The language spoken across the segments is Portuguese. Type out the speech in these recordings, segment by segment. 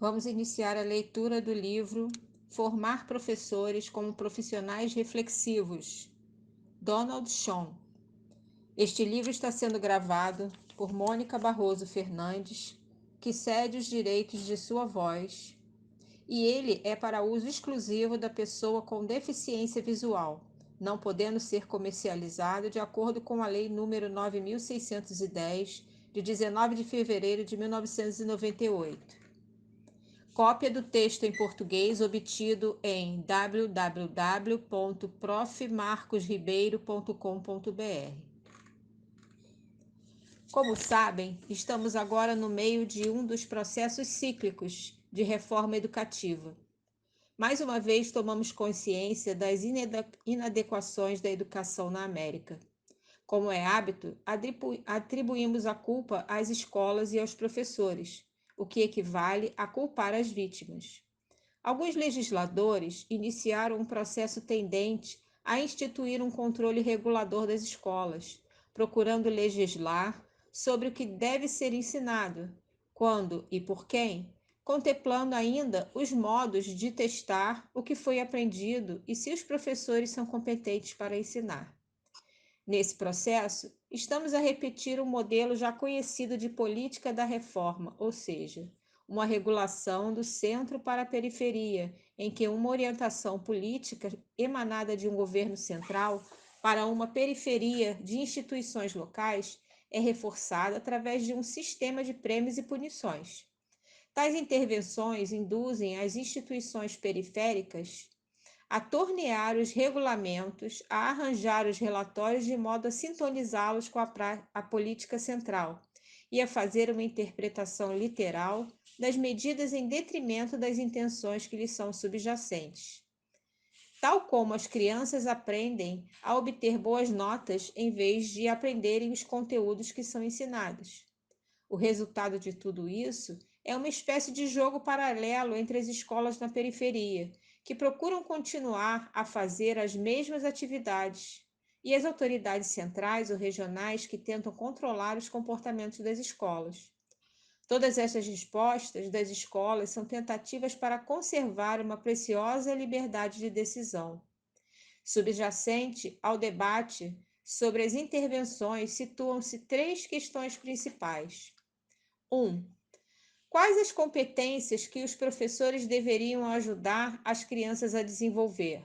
Vamos iniciar a leitura do livro Formar Professores como Profissionais Reflexivos, Donald Schoen. Este livro está sendo gravado por Mônica Barroso Fernandes, que cede os direitos de sua voz, e ele é para uso exclusivo da pessoa com deficiência visual, não podendo ser comercializado de acordo com a Lei nº 9.610, de 19 de fevereiro de 1998. Cópia do texto em português obtido em www.profmarcosribeiro.com.br. Como sabem, estamos agora no meio de um dos processos cíclicos de reforma educativa. Mais uma vez tomamos consciência das inadequações da educação na América. Como é hábito, atribuímos a culpa às escolas e aos professores, o que equivale a culpar as vítimas. Alguns legisladores iniciaram um processo tendente a instituir um controle regulador das escolas, procurando legislar sobre o que deve ser ensinado, quando e por quem, contemplando ainda os modos de testar o que foi aprendido e se os professores são competentes para ensinar. Nesse processo, estamos a repetir um modelo já conhecido de política da reforma, ou seja, uma regulação do centro para a periferia, em que uma orientação política emanada de um governo central para uma periferia de instituições locais é reforçada através de um sistema de prêmios e punições. Tais intervenções induzem as instituições periféricas a tornear os regulamentos, a arranjar os relatórios de modo a sintonizá-los com a política central e a fazer uma interpretação literal das medidas em detrimento das intenções que lhes são subjacentes. Tal como as crianças aprendem a obter boas notas em vez de aprenderem os conteúdos que são ensinados. O resultado de tudo isso é uma espécie de jogo paralelo entre as escolas na periferia, que procuram continuar a fazer as mesmas atividades, e as autoridades centrais ou regionais que tentam controlar os comportamentos das escolas. Todas essas respostas das escolas são tentativas para conservar uma preciosa liberdade de decisão. Subjacente ao debate sobre as intervenções situam-se três questões principais. 1. Quais as competências que os professores deveriam ajudar as crianças a desenvolver?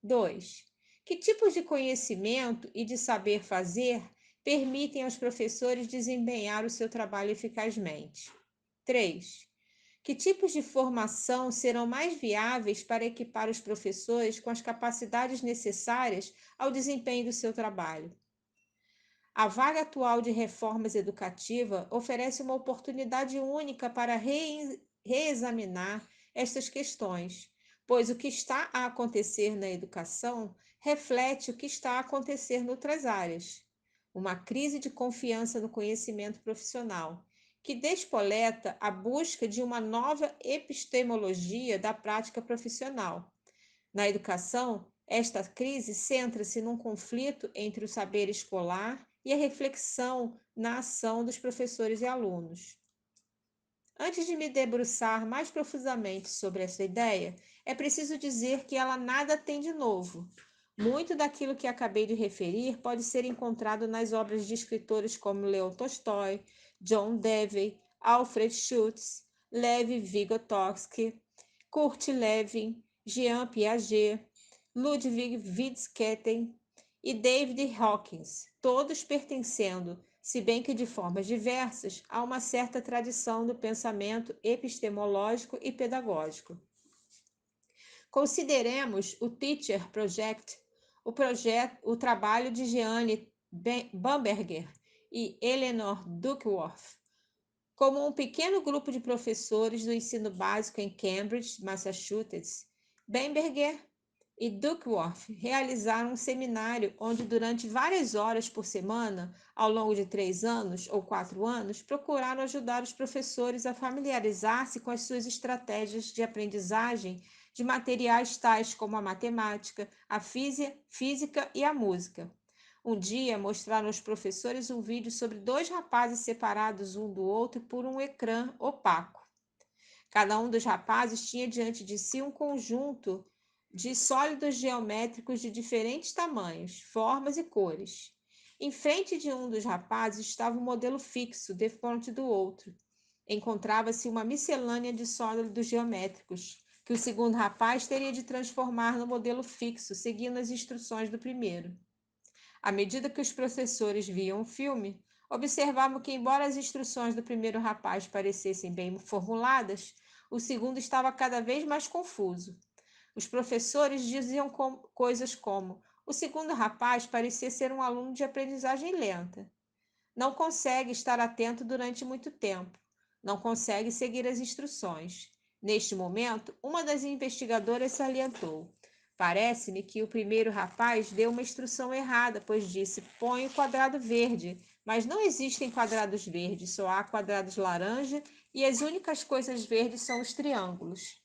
2. Que tipos de conhecimento e de saber fazer permitem aos professores desempenhar o seu trabalho eficazmente? 3. Que tipos de formação serão mais viáveis para equipar os professores com as capacidades necessárias ao desempenho do seu trabalho? A vaga atual de reformas educativa oferece uma oportunidade única para reexaminar estas questões, pois o que está a acontecer na educação reflete o que está a acontecer em outras áreas. Uma crise de confiança no conhecimento profissional, que despoleta a busca de uma nova epistemologia da prática profissional. Na educação, esta crise centra-se num conflito entre o saber escolar e a reflexão na ação dos professores e alunos. Antes de me debruçar mais profundamente sobre essa ideia, é preciso dizer que ela nada tem de novo. Muito daquilo que acabei de referir pode ser encontrado nas obras de escritores como Leo Tolstói, John Dewey, Alfred Schultz, Lev Vygotsky, Kurt Lewin, Jean Piaget, Ludwig Wittgenstein e David Hawkins, todos pertencendo, se bem que de formas diversas, a uma certa tradição do pensamento epistemológico e pedagógico. Consideremos o Teacher Project, o trabalho de Jeanne Bamberger e Eleanor Duckworth, como um pequeno grupo de professores do ensino básico em Cambridge, Massachusetts. Bamberger e Duckworth realizaram um seminário onde, durante várias horas por semana, ao longo de 3 anos ou 4 anos, procuraram ajudar os professores a familiarizar-se com as suas estratégias de aprendizagem de materiais tais como a matemática, a física e a música. Um dia, mostraram aos professores um vídeo sobre 2 rapazes separados um do outro por um ecrã opaco. Cada um dos rapazes tinha diante de si um conjunto de sólidos geométricos de diferentes tamanhos, formas e cores. Em frente de um dos rapazes estava um modelo fixo, defronte do outro. Encontrava-se uma miscelânea de sólidos geométricos, que o segundo rapaz teria de transformar no modelo fixo, seguindo as instruções do primeiro. À medida que os professores viam o filme, observavam que, embora as instruções do primeiro rapaz parecessem bem formuladas, o segundo estava cada vez mais confuso. Os professores diziam coisas como: o segundo rapaz parecia ser um aluno de aprendizagem lenta. Não consegue estar atento durante muito tempo. Não consegue seguir as instruções. Neste momento, uma das investigadoras salientou: parece-me que o primeiro rapaz deu uma instrução errada, pois disse: põe o quadrado verde. Mas não existem quadrados verdes, só há quadrados laranja e as únicas coisas verdes são os triângulos.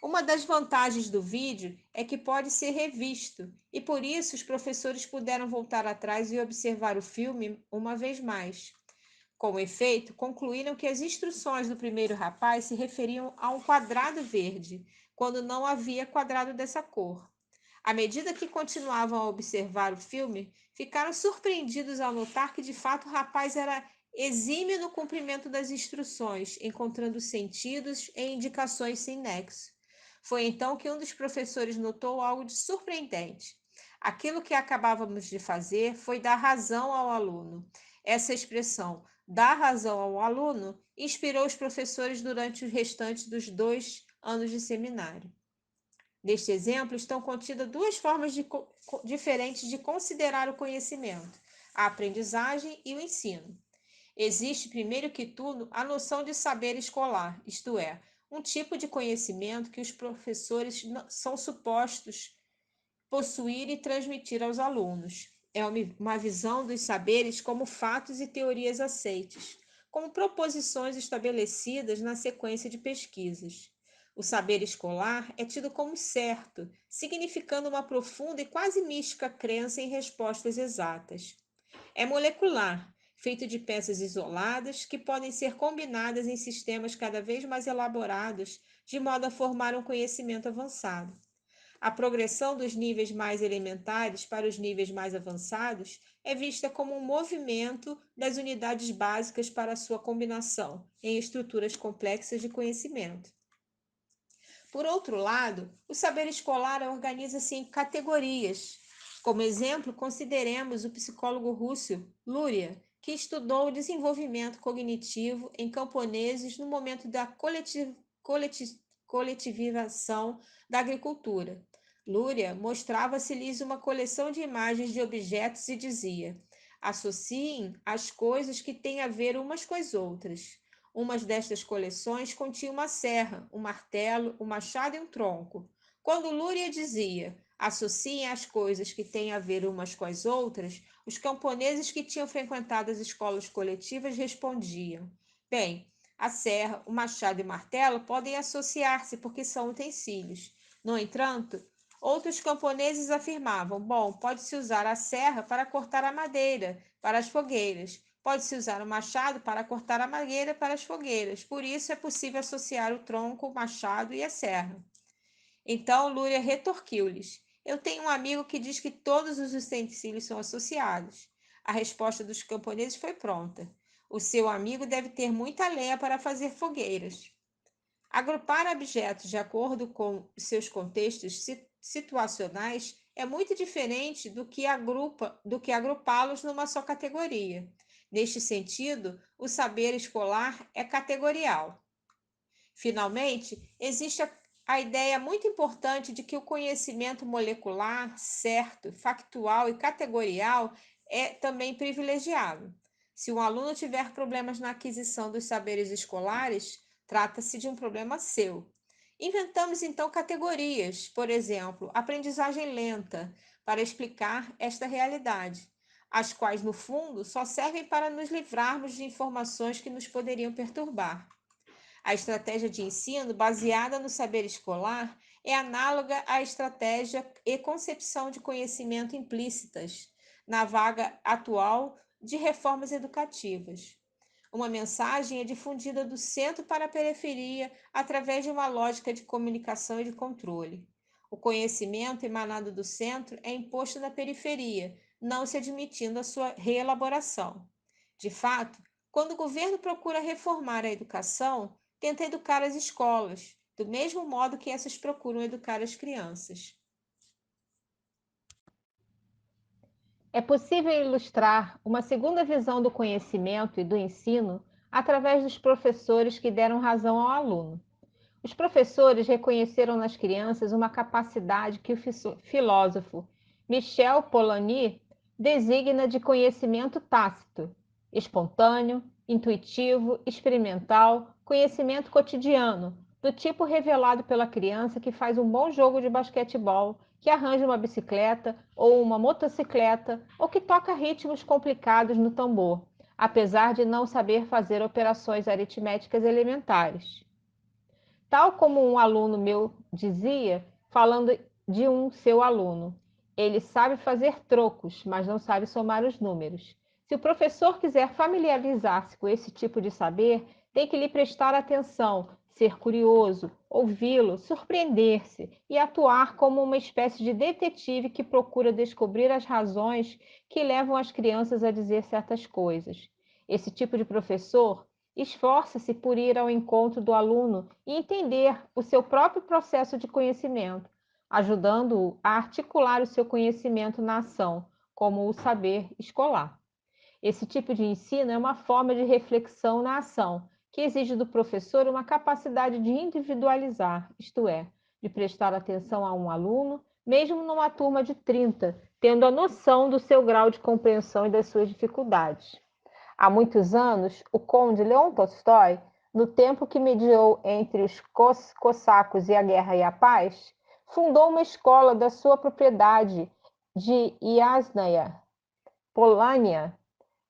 Uma das vantagens do vídeo é que pode ser revisto, e por isso os professores puderam voltar atrás e observar o filme uma vez mais. Com efeito, concluíram que as instruções do primeiro rapaz se referiam a um quadrado verde, quando não havia quadrado dessa cor. À medida que continuavam a observar o filme, ficaram surpreendidos ao notar que de fato o rapaz era exímio no cumprimento das instruções, encontrando sentidos e indicações sem nexo. Foi então que um dos professores notou algo de surpreendente. Aquilo que acabávamos de fazer foi dar razão ao aluno. Essa expressão, dar razão ao aluno, inspirou os professores durante o restante dos 2 anos de seminário. Neste exemplo, estão contidas duas formas diferentes de considerar o conhecimento: a aprendizagem e o ensino. Existe, primeiro que tudo, a noção de saber escolar, isto é, um tipo de conhecimento que os professores são supostos possuir e transmitir aos alunos. É uma visão dos saberes como fatos e teorias aceites, como proposições estabelecidas na sequência de pesquisas. O saber escolar é tido como certo, significando uma profunda e quase mística crença em respostas exatas. É molecular, feito de peças isoladas que podem ser combinadas em sistemas cada vez mais elaborados, de modo a formar um conhecimento avançado. A progressão dos níveis mais elementares para os níveis mais avançados é vista como um movimento das unidades básicas para a sua combinação em estruturas complexas de conhecimento. Por outro lado, o saber escolar organiza-se em categorias. Como exemplo, consideremos o psicólogo russo Luria, que estudou o desenvolvimento cognitivo em camponeses no momento da coletivização da agricultura. Luria mostrava-se-lhes uma coleção de imagens de objetos e dizia: associem as coisas que têm a ver umas com as outras. Uma destas coleções continha uma serra, um martelo, um machado e um tronco. Quando Lúria dizia: associem as coisas que têm a ver umas com as outras, os camponeses que tinham frequentado as escolas coletivas respondiam: bem, a serra, o machado e o martelo podem associar-se porque são utensílios. No entanto, outros camponeses afirmavam: bom, pode-se usar a serra para cortar a madeira para as fogueiras. Pode-se usar o machado para cortar a madeira para as fogueiras. Por isso é possível associar o tronco, o machado e a serra. Então Lúria retorquiu-lhes: eu tenho um amigo que diz que todos os utensílios são associados. A resposta dos camponeses foi pronta. O seu amigo deve ter muita lenha para fazer fogueiras. Agrupar objetos de acordo com seus contextos situacionais é muito diferente do que agrupá-los numa só categoria. Neste sentido, o saber escolar é categorial. Finalmente, existe a ideia muito importante de que o conhecimento molecular, certo, factual e categorial é também privilegiado. Se um aluno tiver problemas na aquisição dos saberes escolares, trata-se de um problema seu. Inventamos então categorias, por exemplo, aprendizagem lenta, para explicar esta realidade, as quais, no fundo, só servem para nos livrarmos de informações que nos poderiam perturbar. A estratégia de ensino baseada no saber escolar é análoga à estratégia e concepção de conhecimento implícitas na vaga atual de reformas educativas. Uma mensagem é difundida do centro para a periferia através de uma lógica de comunicação e de controle. O conhecimento emanado do centro é imposto na periferia, não se admitindo a sua reelaboração. De fato, quando o governo procura reformar a educação, tenta educar as escolas, do mesmo modo que essas procuram educar as crianças. É possível ilustrar uma segunda visão do conhecimento e do ensino através dos professores que deram razão ao aluno. Os professores reconheceram nas crianças uma capacidade que o filósofo Michel Polanyi designa de conhecimento tácito, espontâneo, intuitivo, experimental, conhecimento cotidiano, do tipo revelado pela criança que faz um bom jogo de basquetebol, que arranja uma bicicleta ou uma motocicleta, ou que toca ritmos complicados no tambor, apesar de não saber fazer operações aritméticas elementares. Tal como um aluno meu dizia, falando de um seu aluno, ele sabe fazer trocos, mas não sabe somar os números. Se o professor quiser familiarizar-se com esse tipo de saber, tem que lhe prestar atenção, ser curioso, ouvi-lo, surpreender-se e atuar como uma espécie de detetive que procura descobrir as razões que levam as crianças a dizer certas coisas. Esse tipo de professor esforça-se por ir ao encontro do aluno e entender o seu próprio processo de conhecimento, ajudando-o a articular o seu conhecimento na ação, como o saber escolar. Esse tipo de ensino é uma forma de reflexão na ação, que exige do professor uma capacidade de individualizar, isto é, de prestar atenção a um aluno, mesmo numa turma de 30, tendo a noção do seu grau de compreensão e das suas dificuldades. Há muitos anos, o conde Leon Tolstói, no tempo que mediou entre os cossacos e a guerra e a paz, fundou uma escola da sua propriedade de Yasnaya, Polânia,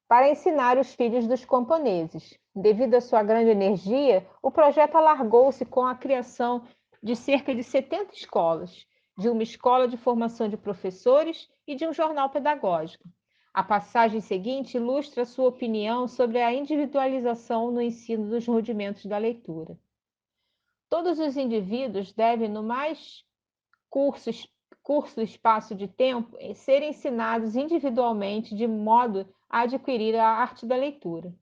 para ensinar os filhos dos camponeses. Devido à sua grande energia, o projeto alargou-se com a criação de cerca de 70 escolas, de uma escola de formação de professores e de um jornal pedagógico. A passagem seguinte ilustra sua opinião sobre a individualização no ensino dos rudimentos da leitura. Todos os indivíduos devem, no mais curto espaço de tempo, ser ensinados individualmente de modo a adquirir a arte da leitura.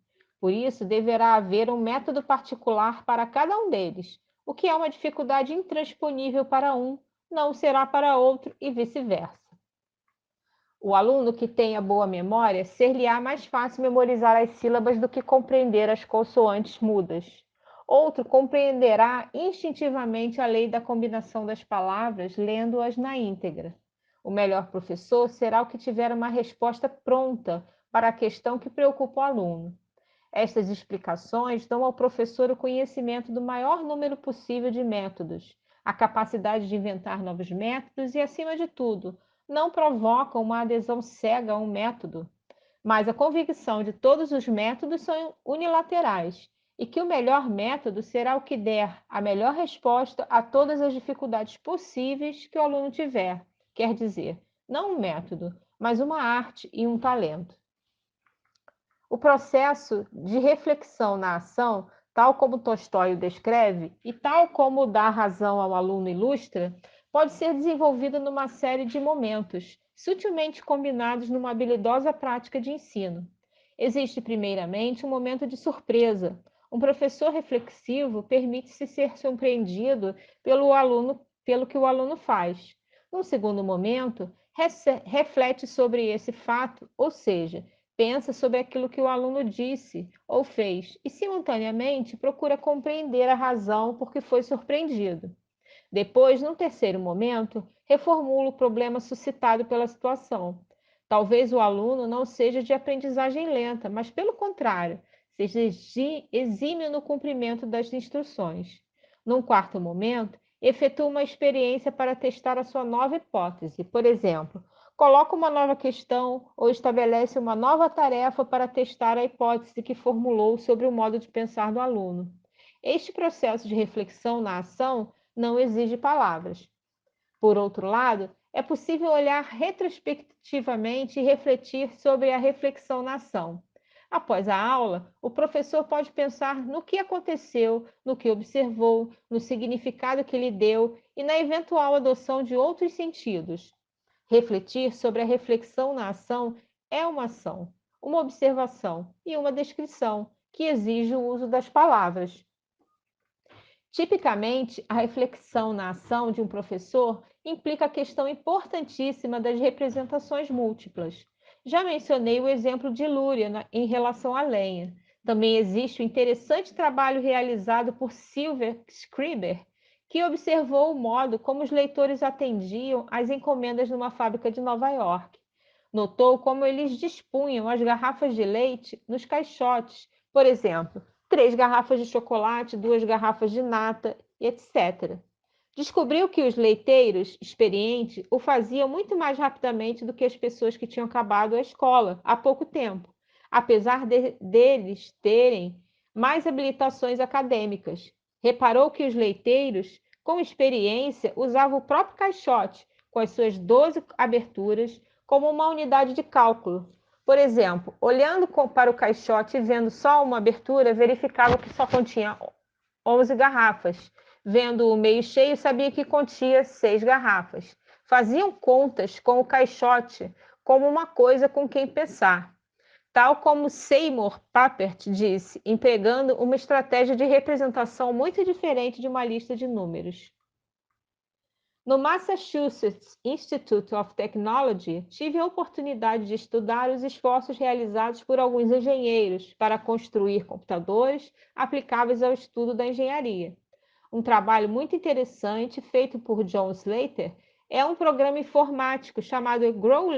Por isso, deverá haver um método particular para cada um deles, o que é uma dificuldade intransponível para um, não será para outro e vice-versa. O aluno que tenha boa memória, ser-lhe-á mais fácil memorizar as sílabas do que compreender as consoantes mudas. Outro compreenderá instintivamente a lei da combinação das palavras, lendo-as na íntegra. O melhor professor será o que tiver uma resposta pronta para a questão que preocupa o aluno. Estas explicações dão ao professor o conhecimento do maior número possível de métodos, a capacidade de inventar novos métodos e, acima de tudo, não provocam uma adesão cega a um método, mas a convicção de todos os métodos são unilaterais e que o melhor método será o que der a melhor resposta a todas as dificuldades possíveis que o aluno tiver. Quer dizer, não um método, mas uma arte e um talento. O processo de reflexão na ação, tal como Tolstói o descreve, e tal como o dá razão ao aluno ilustra, pode ser desenvolvido numa série de momentos, sutilmente combinados numa habilidosa prática de ensino. Existe, primeiramente, um momento de surpresa. Um professor reflexivo permite-se ser surpreendido pelo que o aluno faz. Num segundo momento, reflete sobre esse fato, ou seja, pensa sobre aquilo que o aluno disse ou fez e, simultaneamente, procura compreender a razão por que foi surpreendido. Depois, num terceiro momento, reformula o problema suscitado pela situação. Talvez o aluno não seja de aprendizagem lenta, mas, pelo contrário, seja exímio no cumprimento das instruções. Num quarto momento, efetua uma experiência para testar a sua nova hipótese. Por exemplo, coloca uma nova questão ou estabelece uma nova tarefa para testar a hipótese que formulou sobre o modo de pensar do aluno. Este processo de reflexão na ação não exige palavras. Por outro lado, é possível olhar retrospectivamente e refletir sobre a reflexão na ação. Após a aula, o professor pode pensar no que aconteceu, no que observou, no significado que lhe deu e na eventual adoção de outros sentidos. Refletir sobre a reflexão na ação é uma ação, uma observação e uma descrição que exige o uso das palavras. Tipicamente, a reflexão na ação de um professor implica a questão importantíssima das representações múltiplas. Já mencionei o exemplo de Lúria em relação à lenha. Também existe o interessante trabalho realizado por Silver Scriber, que observou o modo como os leitores atendiam às encomendas numa fábrica de Nova York. Notou como eles dispunham as garrafas de leite nos caixotes, por exemplo, 3 garrafas de chocolate, 2 garrafas de nata, etc. Descobriu que os leiteiros experientes o faziam muito mais rapidamente do que as pessoas que tinham acabado a escola há pouco tempo, apesar deles terem mais habilitações acadêmicas. Reparou que os leiteiros, com experiência, usavam o próprio caixote, com as suas 12 aberturas, como uma unidade de cálculo. Por exemplo, olhando para o caixote e vendo só uma abertura, verificava que só continha 11 garrafas. Vendo o meio cheio, sabia que continha 6 garrafas. Faziam contas com o caixote como uma coisa com quem pensar. Tal como Seymour Papert disse, empregando uma estratégia de representação muito diferente de uma lista de números. No Massachusetts Institute of Technology, tive a oportunidade de estudar os esforços realizados por alguns engenheiros para construir computadores aplicáveis ao estudo da engenharia. Um trabalho muito interessante feito por John Slater é um programa informático chamado Grow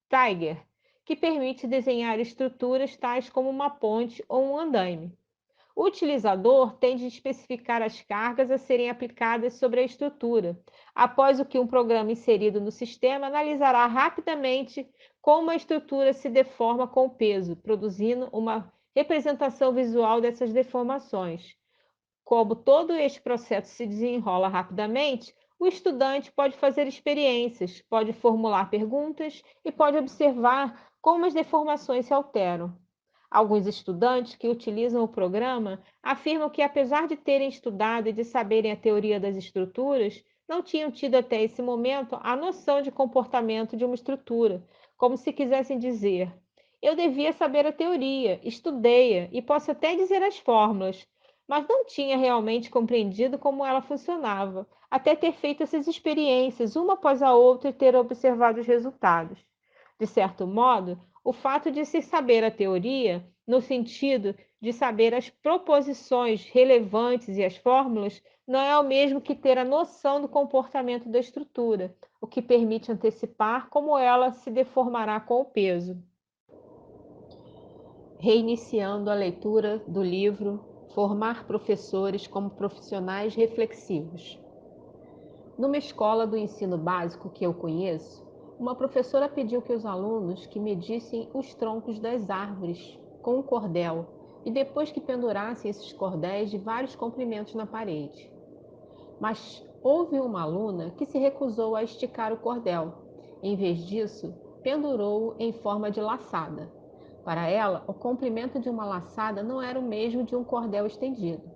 Tiger, que permite desenhar estruturas tais como uma ponte ou um andaime. O utilizador tem de especificar as cargas a serem aplicadas sobre a estrutura, após o que um programa inserido no sistema analisará rapidamente como a estrutura se deforma com o peso, produzindo uma representação visual dessas deformações. Como todo este processo se desenrola rapidamente, o estudante pode fazer experiências, pode formular perguntas e pode observar como as deformações se alteram. Alguns estudantes que utilizam o programa afirmam que, apesar de terem estudado e de saberem a teoria das estruturas, não tinham tido até esse momento a noção de comportamento de uma estrutura, como se quisessem dizer: eu devia saber a teoria, estudei-a e posso até dizer as fórmulas, mas não tinha realmente compreendido como ela funcionava, até ter feito essas experiências uma após a outra e ter observado os resultados. De certo modo, o fato de se saber a teoria, no sentido de saber as proposições relevantes e as fórmulas, não é o mesmo que ter a noção do comportamento da estrutura, o que permite antecipar como ela se deformará com o peso. Reiniciando a leitura do livro Formar Professores como Profissionais Reflexivos. Numa escola do ensino básico que eu conheço, uma professora pediu que os alunos que medissem os troncos das árvores com um cordel e depois que pendurassem esses cordéis de vários comprimentos na parede. Mas houve uma aluna que se recusou a esticar o cordel. Em vez disso, pendurou-o em forma de laçada. Para ela, o comprimento de uma laçada não era o mesmo de um cordel estendido.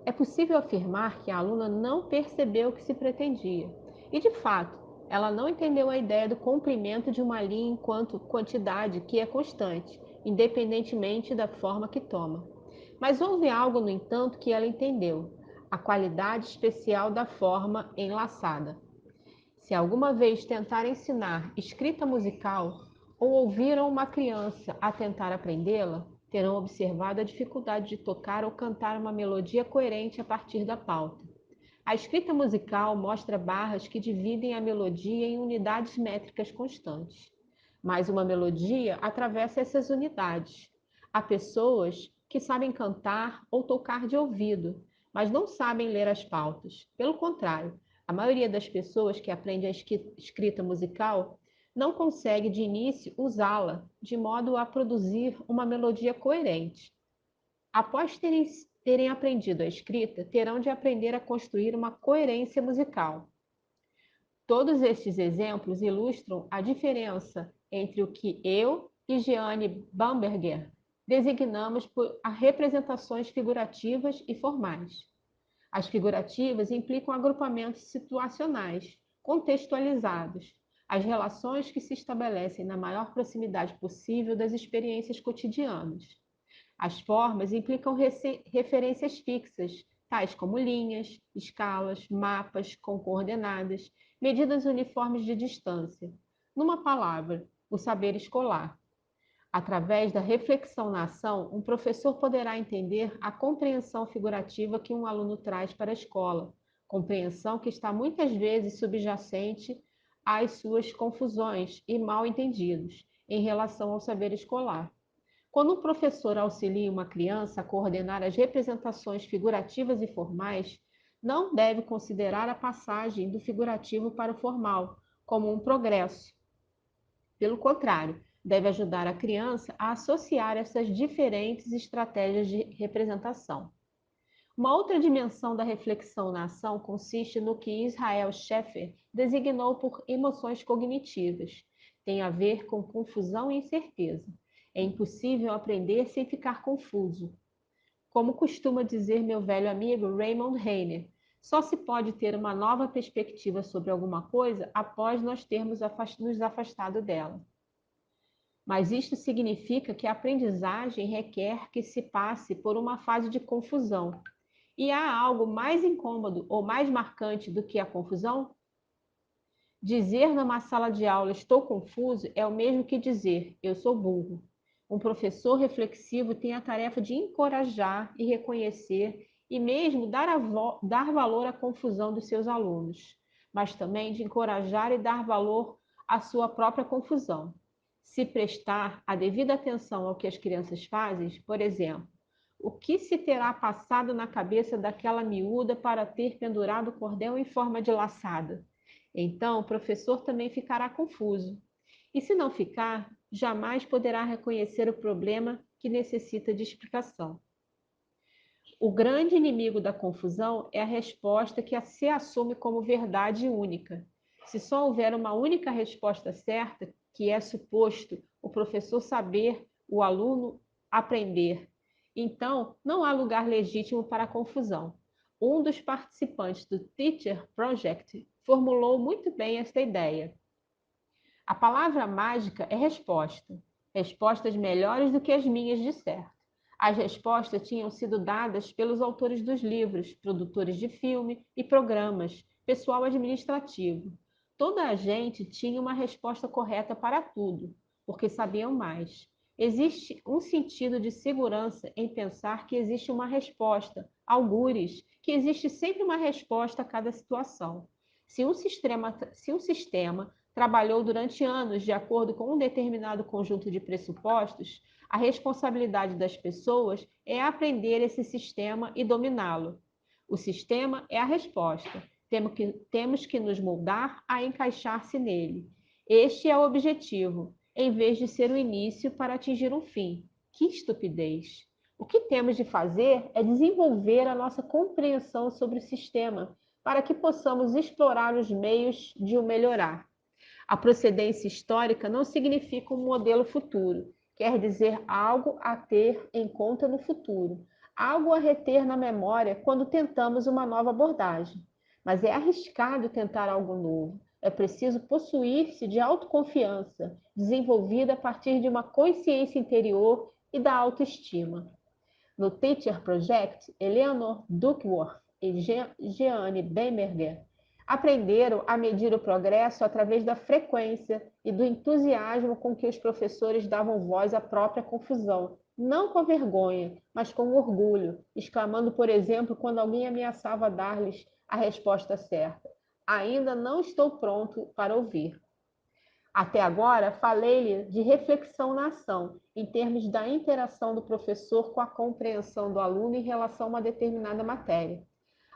É possível afirmar que a aluna não percebeu o que se pretendia. E, de fato, ela não entendeu a ideia do comprimento de uma linha enquanto quantidade que é constante, independentemente da forma que toma. Mas houve algo, no entanto, que ela entendeu: a qualidade especial da forma enlaçada. Se alguma vez tentar ensinar escrita musical ou ouviram uma criança a tentar aprendê-la, terão observado a dificuldade de tocar ou cantar uma melodia coerente a partir da pauta. A escrita musical mostra barras que dividem a melodia em unidades métricas constantes. Mas uma melodia atravessa essas unidades. Há pessoas que sabem cantar ou tocar de ouvido, mas não sabem ler as pautas. Pelo contrário, a maioria das pessoas que aprende a escrita musical não consegue de início usá-la de modo a produzir uma melodia coerente. Após terem aprendido a escrita, terão de aprender a construir uma coerência musical. Todos estes exemplos ilustram a diferença entre o que eu e Jeanne Bamberger designamos por representações figurativas e formais. As figurativas implicam agrupamentos situacionais, contextualizados, as relações que se estabelecem na maior proximidade possível das experiências cotidianas. As formas implicam referências fixas, tais como linhas, escalas, mapas com coordenadas, medidas uniformes de distância. Numa palavra, o saber escolar. Através da reflexão na ação, um professor poderá entender a compreensão figurativa que um aluno traz para a escola, compreensão que está muitas vezes subjacente às suas confusões e mal-entendidos em relação ao saber escolar. Quando um professor auxilia uma criança a coordenar as representações figurativas e formais, não deve considerar a passagem do figurativo para o formal como um progresso. Pelo contrário, deve ajudar a criança a associar essas diferentes estratégias de representação. Uma outra dimensão da reflexão na ação consiste no que Israel Scheffer designou por emoções cognitivas. Tem a ver com confusão e incerteza. É impossível aprender sem ficar confuso. Como costuma dizer meu velho amigo Raymond Reiner, só se pode ter uma nova perspectiva sobre alguma coisa após nós termos nos afastado dela. Mas isto significa que a aprendizagem requer que se passe por uma fase de confusão. E há algo mais incômodo ou mais marcante do que a confusão? Dizer numa sala de aula estou confuso é o mesmo que dizer eu sou burro. Um professor reflexivo tem a tarefa de encorajar e reconhecer e mesmo dar valor à confusão dos seus alunos, mas também de encorajar e dar valor à sua própria confusão. Se prestar a devida atenção ao que as crianças fazem, por exemplo, o que se terá passado na cabeça daquela miúda para ter pendurado o cordel em forma de laçada? Então, o professor também ficará confuso. E se não ficar, jamais poderá reconhecer o problema que necessita de explicação. O grande inimigo da confusão é a resposta que se assume como verdade única. Se só houver uma única resposta certa, que é suposto o professor saber, o aluno aprender, então não há lugar legítimo para a confusão. Um dos participantes do Teacher Project formulou muito bem esta ideia. A palavra mágica é resposta. Respostas melhores do que as minhas, de certo. As respostas tinham sido dadas pelos autores dos livros, produtores de filme e programas, pessoal administrativo. Toda a gente tinha uma resposta correta para tudo, porque sabiam mais. Existe um sentido de segurança em pensar que existe uma resposta, algures, que existe sempre uma resposta a cada situação. Se um sistema trabalhou durante anos de acordo com um determinado conjunto de pressupostos, a responsabilidade das pessoas é aprender esse sistema e dominá-lo. O sistema é a resposta. Temos que nos moldar a encaixar-se nele. Este é o objetivo, em vez de ser o início para atingir um fim. Que estupidez! O que temos de fazer é desenvolver a nossa compreensão sobre o sistema, para que possamos explorar os meios de o melhorar. A procedência histórica não significa um modelo futuro, quer dizer algo a ter em conta no futuro, algo a reter na memória quando tentamos uma nova abordagem. Mas é arriscado tentar algo novo. É preciso possuir-se de autoconfiança, desenvolvida a partir de uma consciência interior e da autoestima. No Teacher Project, Eleanor Duckworth e Jeanne Bamberger aprenderam a medir o progresso através da frequência e do entusiasmo com que os professores davam voz à própria confusão, não com vergonha, mas com orgulho, exclamando, por exemplo, quando alguém ameaçava dar-lhes a resposta certa: ainda não estou pronto para ouvir. Até agora, falei-lhe de reflexão na ação, em termos da interação do professor com a compreensão do aluno em relação a uma determinada matéria.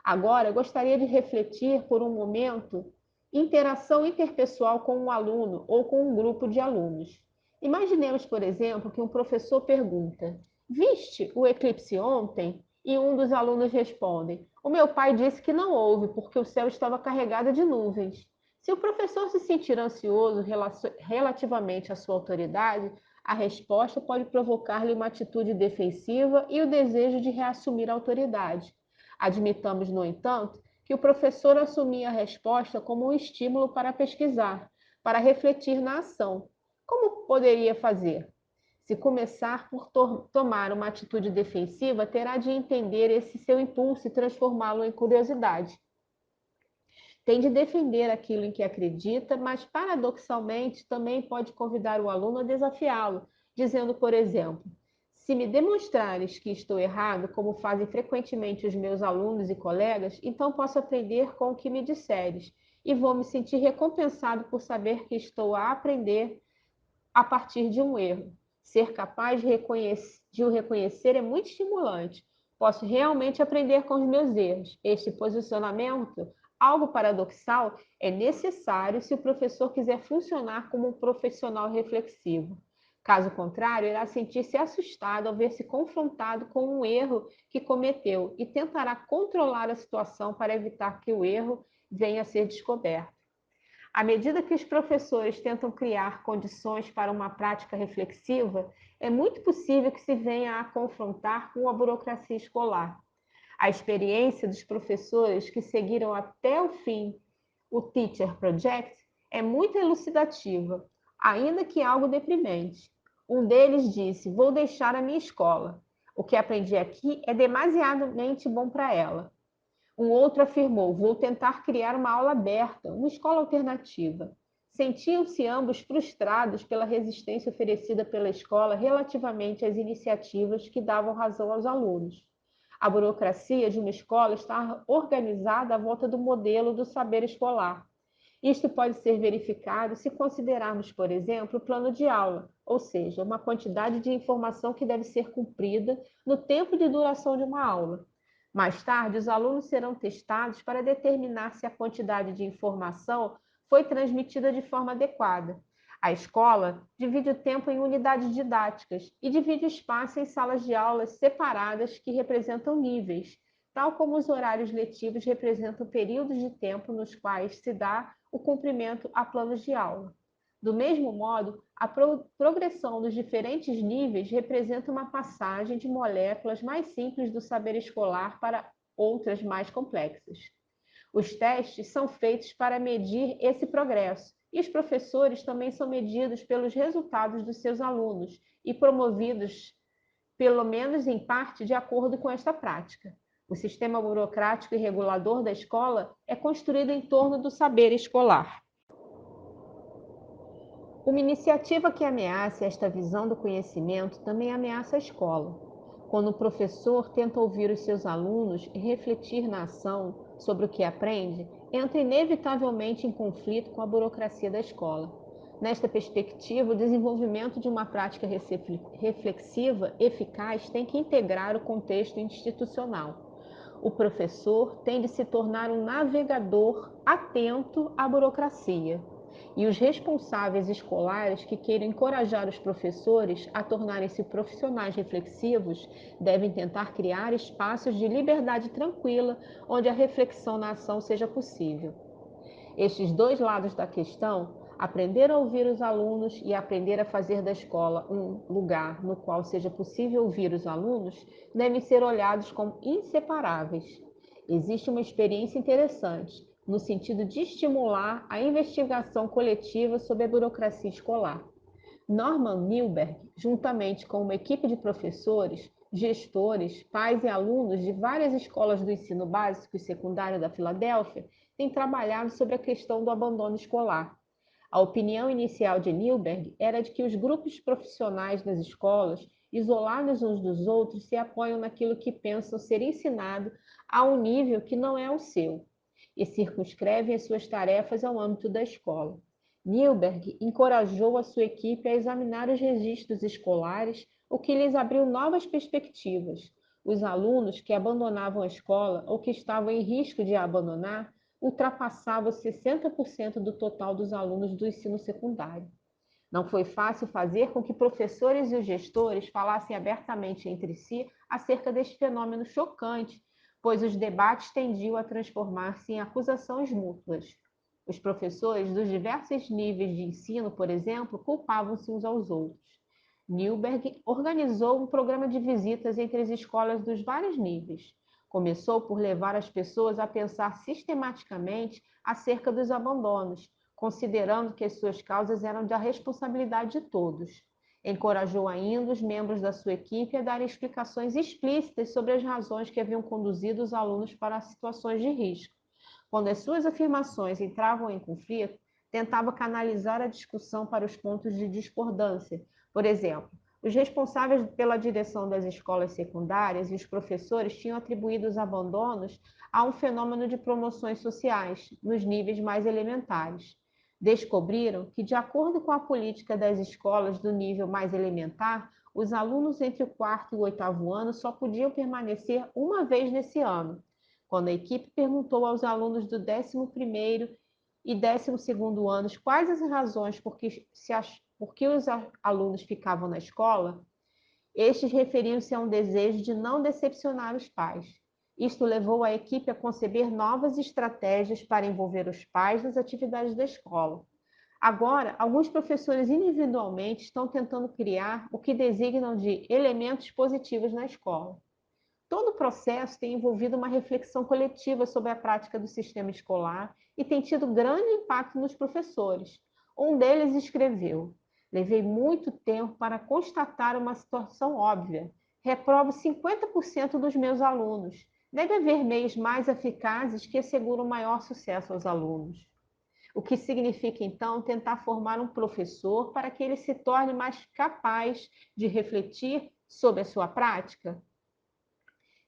Agora, gostaria de refletir por um momento interação interpessoal com um aluno ou com um grupo de alunos. Imaginemos, por exemplo, que um professor pergunta: "Viste o eclipse ontem?" E um dos alunos responde: "O meu pai disse que não houve, porque o céu estava carregado de nuvens." Se o professor se sentir ansioso relativamente à sua autoridade, A resposta pode provocar-lhe uma atitude defensiva e o desejo de reassumir a autoridade. Admitamos, no entanto, que o professor assumia a resposta como um estímulo para pesquisar, para refletir na ação. Como poderia fazer? Se começar por tomar uma atitude defensiva, terá de entender esse seu impulso e transformá-lo em curiosidade. Tem de defender aquilo em que acredita, mas paradoxalmente também pode convidar o aluno a desafiá-lo, dizendo, por exemplo, se me demonstrares que estou errado, como fazem frequentemente os meus alunos e colegas, então posso aprender com o que me disseres e vou me sentir recompensado por saber que estou a aprender a partir de um erro. Ser capaz de o reconhecer é muito estimulante. Posso realmente aprender com os meus erros. Este posicionamento, algo paradoxal, é necessário se o professor quiser funcionar como um profissional reflexivo. Caso contrário, irá sentir-se assustado ao ver-se confrontado com um erro que cometeu e tentará controlar a situação para evitar que o erro venha a ser descoberto. À medida que os professores tentam criar condições para uma prática reflexiva, é muito possível que se venha a confrontar com a burocracia escolar. A experiência dos professores que seguiram até o fim o Teacher Project é muito elucidativa, ainda que algo deprimente. Um deles disse: "Vou deixar a minha escola. O que aprendi aqui é demasiadamente bom para ela." Um outro afirmou: "Vou tentar criar uma aula aberta, uma escola alternativa." Sentiam-se ambos frustrados pela resistência oferecida pela escola relativamente às iniciativas que davam razão aos alunos. A burocracia de uma escola está organizada à volta do modelo do saber escolar. Isto pode ser verificado se considerarmos, por exemplo, o plano de aula, ou seja, uma quantidade de informação que deve ser cumprida no tempo de duração de uma aula. Mais tarde, os alunos serão testados para determinar se a quantidade de informação foi transmitida de forma adequada. A escola divide o tempo em unidades didáticas e divide o espaço em salas de aulas separadas que representam níveis, tal como os horários letivos representam períodos de tempo nos quais se dá o cumprimento a planos de aula. Do mesmo modo, a progressão dos diferentes níveis representa uma passagem de moléculas mais simples do saber escolar para outras mais complexas. Os testes são feitos para medir esse progresso, e os professores também são medidos pelos resultados dos seus alunos e promovidos, pelo menos em parte, de acordo com esta prática. O sistema burocrático e regulador da escola é construído em torno do saber escolar. Uma iniciativa que ameaça esta visão do conhecimento também ameaça a escola. Quando o professor tenta ouvir os seus alunos e refletir na ação sobre o que aprende, entra inevitavelmente em conflito com a burocracia da escola. Nesta perspectiva, o desenvolvimento de uma prática reflexiva eficaz tem que integrar o contexto institucional. O professor tem de se tornar um navegador atento à burocracia. E os responsáveis escolares que queiram encorajar os professores a tornarem-se profissionais reflexivos devem tentar criar espaços de liberdade tranquila onde a reflexão na ação seja possível. Estes dois lados da questão, aprender a ouvir os alunos e aprender a fazer da escola um lugar no qual seja possível ouvir os alunos, devem ser olhados como inseparáveis. Existe uma experiência interessante, no sentido de estimular a investigação coletiva sobre a burocracia escolar. Norman Milberg, juntamente com uma equipe de professores, gestores, pais e alunos de várias escolas do ensino básico e secundário da Filadélfia, tem trabalhado sobre a questão do abandono escolar. A opinião inicial de Milberg era de que os grupos profissionais das escolas, isolados uns dos outros, se apoiam naquilo que pensam ser ensinado a um nível que não é o seu, e circunscrevem as suas tarefas ao âmbito da escola. Milberg encorajou a sua equipe a examinar os registros escolares, o que lhes abriu novas perspectivas. Os alunos que abandonavam a escola ou que estavam em risco de a abandonar ultrapassavam 60% do total dos alunos do ensino secundário. Não foi fácil fazer com que professores e os gestores falassem abertamente entre si acerca deste fenômeno chocante, pois os debates tendiam a transformar-se em acusações mútuas. Os professores dos diversos níveis de ensino, por exemplo, culpavam-se uns aos outros. Newberg organizou um programa de visitas entre as escolas dos vários níveis. Começou por levar as pessoas a pensar sistematicamente acerca dos abandonos, considerando que as suas causas eram da responsabilidade de todos. Encorajou ainda os membros da sua equipe a darem explicações explícitas sobre as razões que haviam conduzido os alunos para situações de risco. Quando as suas afirmações entravam em conflito, tentava canalizar a discussão para os pontos de discordância. Por exemplo, os responsáveis pela direção das escolas secundárias e os professores tinham atribuído os abandonos a um fenômeno de promoções sociais, nos níveis mais elementares. Descobriram que, de acordo com a política das escolas do nível mais elementar, os alunos entre o quarto e o oitavo ano só podiam permanecer uma vez nesse ano. Quando a equipe perguntou aos alunos do 11º e 12º anos quais as razões por que os alunos ficavam na escola, estes referiam-se a um desejo de não decepcionar os pais. Isto levou a equipe a conceber novas estratégias para envolver os pais nas atividades da escola. Agora, alguns professores individualmente estão tentando criar o que designam de elementos positivos na escola. Todo o processo tem envolvido uma reflexão coletiva sobre a prática do sistema escolar e tem tido grande impacto nos professores. Um deles escreveu: levei muito tempo para constatar uma situação óbvia. Reprovo 50% dos meus alunos. Deve haver meios mais eficazes que asseguram maior sucesso aos alunos. O que significa, então, tentar formar um professor para que ele se torne mais capaz de refletir sobre a sua prática?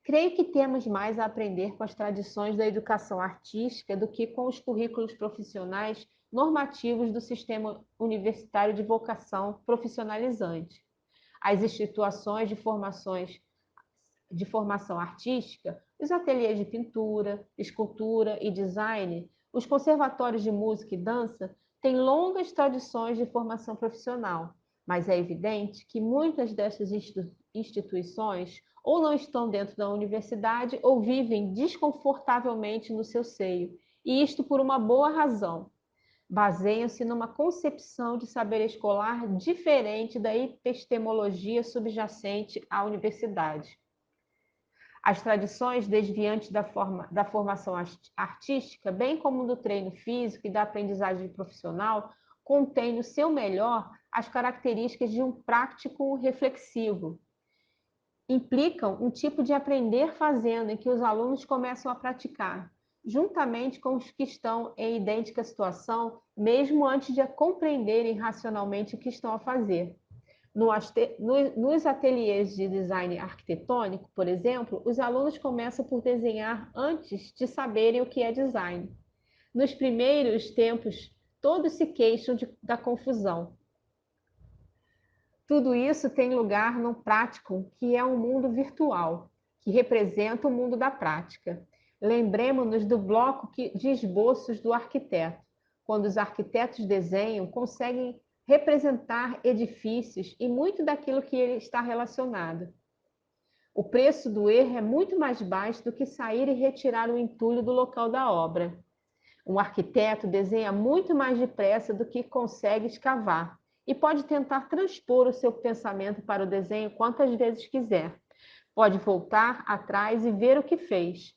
Creio que temos mais a aprender com as tradições da educação artística do que com os currículos profissionais normativos do sistema universitário de vocação profissionalizante. As instituições de formação artística, os ateliês de pintura, escultura e design, os conservatórios de música e dança têm longas tradições de formação profissional, mas é evidente que muitas dessas instituições ou não estão dentro da universidade ou vivem desconfortavelmente no seu seio, e isto por uma boa razão. Baseiam-se numa concepção de saber escolar diferente da epistemologia subjacente à universidade. As tradições desviantes da formação artística, bem como do treino físico e da aprendizagem profissional, contêm no seu melhor as características de um prático reflexivo. Implicam um tipo de aprender fazendo em que os alunos começam a praticar, juntamente com os que estão em idêntica situação, mesmo antes de compreenderem racionalmente o que estão a fazer. Nos ateliês de design arquitetônico, por exemplo, os alunos começam por desenhar antes de saberem o que é design. Nos primeiros tempos, todos se queixam da confusão. Tudo isso tem lugar no prático, que é um mundo virtual, que representa o mundo da prática. Lembremos-nos do bloco de esboços do arquiteto. Quando os arquitetos desenham, conseguem representar edifícios e muito daquilo que ele está relacionado. O preço do erro é muito mais baixo do que sair e retirar o entulho do local da obra. Um arquiteto desenha muito mais depressa do que consegue escavar e pode tentar transpor o seu pensamento para o desenho quantas vezes quiser. Pode voltar atrás e ver o que fez,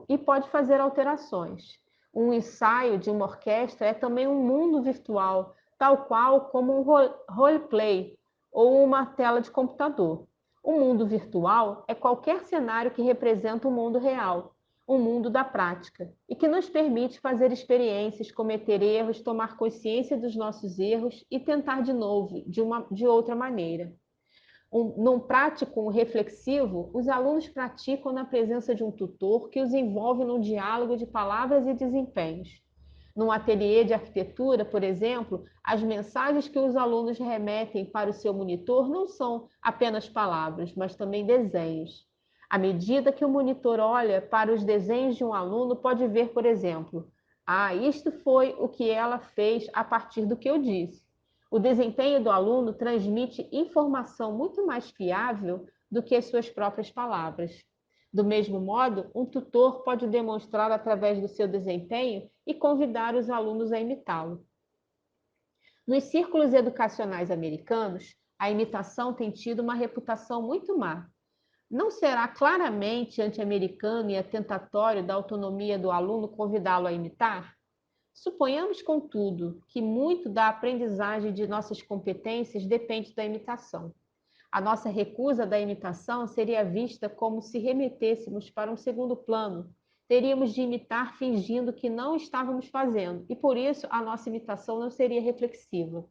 e pode fazer alterações. Um ensaio de uma orquestra é também um mundo virtual, tal qual como um roleplay ou uma tela de computador. O mundo virtual é qualquer cenário que representa o mundo real, um mundo da prática, e que nos permite fazer experiências, cometer erros, tomar consciência dos nossos erros e tentar de novo, de outra maneira. Num prático reflexivo, os alunos praticam na presença de um tutor que os envolve num diálogo de palavras e desempenhos. Num ateliê de arquitetura, por exemplo, as mensagens que os alunos remetem para o seu monitor não são apenas palavras, mas também desenhos. À medida que o monitor olha para os desenhos de um aluno, pode ver, por exemplo, isto foi o que ela fez a partir do que eu disse. O desempenho do aluno transmite informação muito mais fiável do que as suas próprias palavras. Do mesmo modo, um tutor pode demonstrar através do seu desempenho e convidar os alunos a imitá-lo. Nos círculos educacionais americanos, a imitação tem tido uma reputação muito má. Não será claramente anti-americano e atentatório da autonomia do aluno convidá-lo a imitar? Suponhamos, contudo, que muito da aprendizagem de nossas competências depende da imitação. A nossa recusa da imitação seria vista como se remetêssemos para um segundo plano. Teríamos de imitar fingindo que não estávamos fazendo, e por isso a nossa imitação não seria reflexiva.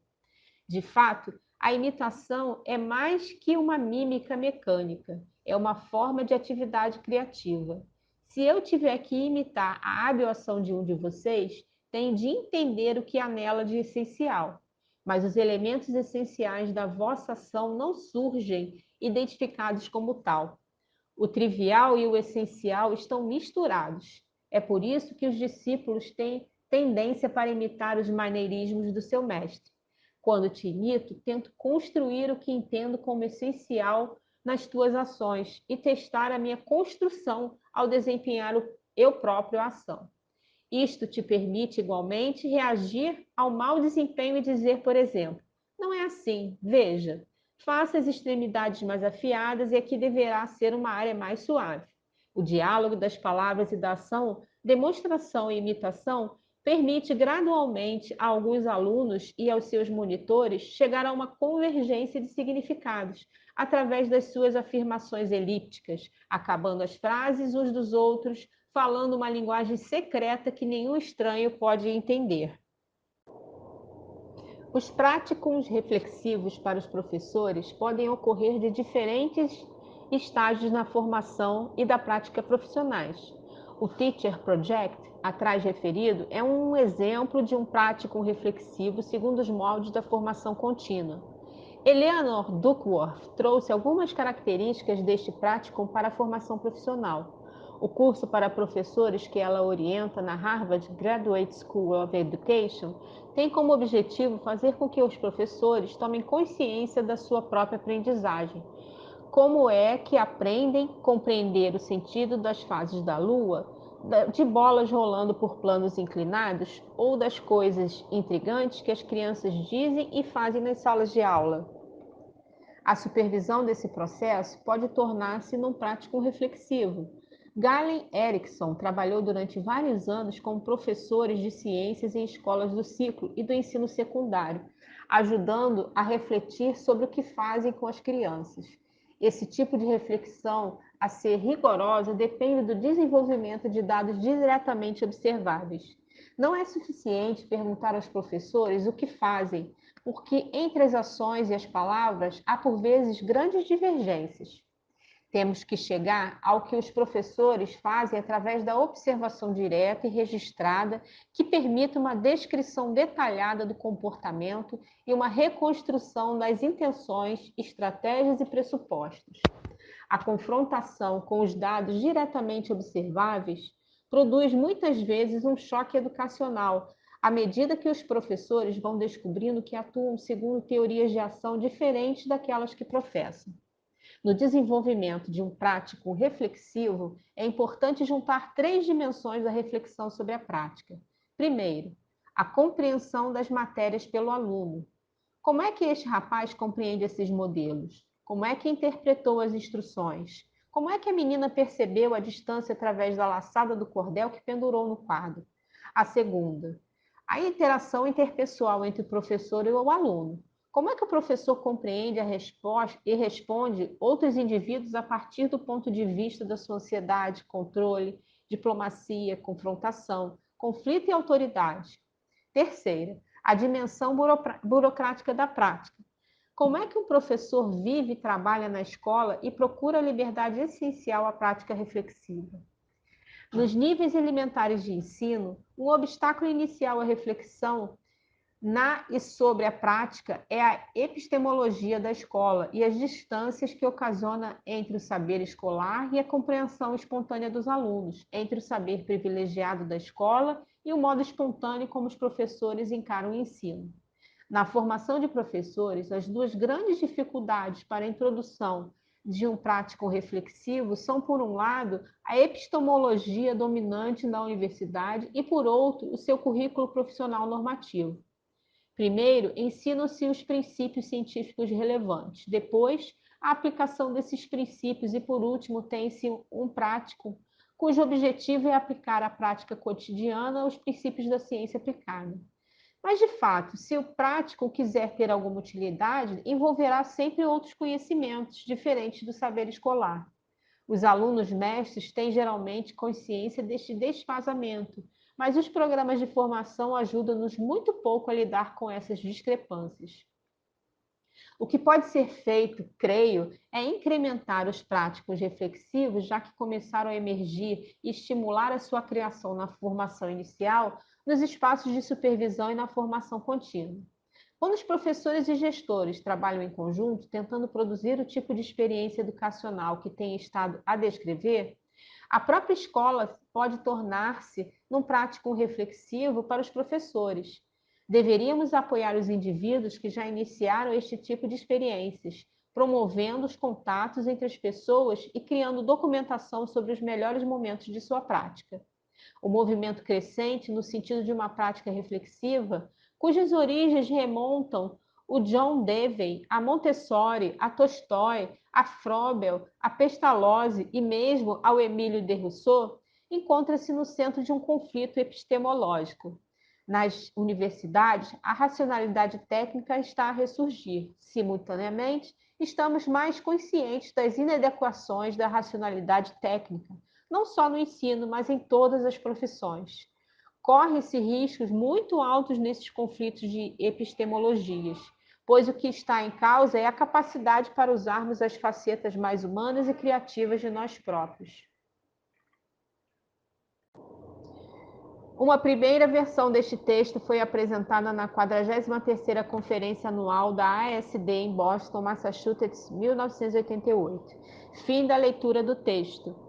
De fato, a imitação é mais que uma mímica mecânica, é uma forma de atividade criativa. Se eu tiver que imitar a hábil ação de um de vocês, tenho de entender o que há nela de essencial. Mas os elementos essenciais da vossa ação não surgem identificados como tal. O trivial e o essencial estão misturados. É por isso que os discípulos têm tendência para imitar os maneirismos do seu mestre. Quando te imito, tento construir o que entendo como essencial nas tuas ações e testar a minha construção ao desempenhar eu próprio a ação. Isto te permite, igualmente, reagir ao mau desempenho e dizer, por exemplo, não é assim, veja, faça as extremidades mais afiadas e aqui deverá ser uma área mais suave. O diálogo das palavras e da ação, demonstração e imitação, permite gradualmente a alguns alunos e aos seus monitores chegar a uma convergência de significados, através das suas afirmações elípticas, acabando as frases uns dos outros, falando uma linguagem secreta que nenhum estranho pode entender. Os práticos reflexivos para os professores podem ocorrer de diferentes estágios na formação e da prática profissionais. O Teacher Project, atrás referido, é um exemplo de um prático reflexivo segundo os moldes da formação contínua. Eleanor Duckworth trouxe algumas características deste prático para a formação profissional. O curso para professores que ela orienta na Harvard Graduate School of Education tem como objetivo fazer com que os professores tomem consciência da sua própria aprendizagem. Como é que aprendem a compreender o sentido das fases da Lua, de bolas rolando por planos inclinados ou das coisas intrigantes que as crianças dizem e fazem nas salas de aula? A supervisão desse processo pode tornar-se num prático reflexivo. Galen Erickson trabalhou durante vários anos com professores de ciências em escolas do ciclo e do ensino secundário, ajudando a refletir sobre o que fazem com as crianças. Esse tipo de reflexão, a ser rigorosa, depende do desenvolvimento de dados diretamente observáveis. Não é suficiente perguntar aos professores o que fazem, porque entre as ações e as palavras há por vezes grandes divergências. Temos que chegar ao que os professores fazem através da observação direta e registrada, que permite uma descrição detalhada do comportamento e uma reconstrução das intenções, estratégias e pressupostos. A confrontação com os dados diretamente observáveis produz muitas vezes um choque educacional, à medida que os professores vão descobrindo que atuam segundo teorias de ação diferentes daquelas que professam. No desenvolvimento de um prático reflexivo, é importante juntar 3 dimensões da reflexão sobre a prática. Primeiro, a compreensão das matérias pelo aluno. Como é que este rapaz compreende esses modelos? Como é que interpretou as instruções? Como é que a menina percebeu a distância através da laçada do cordel que pendurou no quadro? A segunda, a interação interpessoal entre o professor e o aluno. Como é que o professor compreende a resposta e responde outros indivíduos a partir do ponto de vista da sua ansiedade, controle, diplomacia, confrontação, conflito e autoridade? Terceira, a dimensão burocrática da prática. Como é que um professor vive e trabalha na escola e procura a liberdade essencial à prática reflexiva? Nos níveis elementares de ensino, um obstáculo inicial à reflexão na e sobre a prática é a epistemologia da escola e as distâncias que ocasiona entre o saber escolar e a compreensão espontânea dos alunos, entre o saber privilegiado da escola e o modo espontâneo como os professores encaram o ensino. Na formação de professores, as 2 grandes dificuldades para a introdução de um prático reflexivo são, por um lado, a epistemologia dominante na universidade e, por outro, o seu currículo profissional normativo. Primeiro, ensinam-se os princípios científicos relevantes. Depois, a aplicação desses princípios e, por último, tem-se um prático, cujo objetivo é aplicar à prática cotidiana os princípios da ciência aplicada. Mas, de fato, se o prático quiser ter alguma utilidade, envolverá sempre outros conhecimentos diferentes do saber escolar. Os alunos mestres têm geralmente consciência deste desfasamento, mas os programas de formação ajudam-nos muito pouco a lidar com essas discrepâncias. O que pode ser feito, creio, é incrementar os práticos reflexivos, já que começaram a emergir e estimular a sua criação na formação inicial, nos espaços de supervisão e na formação contínua. Quando os professores e gestores trabalham em conjunto, tentando produzir o tipo de experiência educacional que tem estado a descrever, a própria escola pode tornar-se num prático reflexivo para os professores. Deveríamos apoiar os indivíduos que já iniciaram este tipo de experiências, promovendo os contatos entre as pessoas e criando documentação sobre os melhores momentos de sua prática. O movimento crescente no sentido de uma prática reflexiva, cujas origens remontam o John Dewey, a Montessori, a Tolstói, a Froebel, a Pestalozzi e mesmo ao Emílio de Rousseau, encontra-se no centro de um conflito epistemológico. Nas universidades, a racionalidade técnica está a ressurgir. Simultaneamente, estamos mais conscientes das inadequações da racionalidade técnica, não só no ensino, mas em todas as profissões. Correm-se riscos muito altos nesses conflitos de epistemologias, pois o que está em causa é a capacidade para usarmos as facetas mais humanas e criativas de nós próprios. Uma primeira versão deste texto foi apresentada na 43ª Conferência Anual da ASD em Boston, Massachusetts, 1988. Fim da leitura do texto.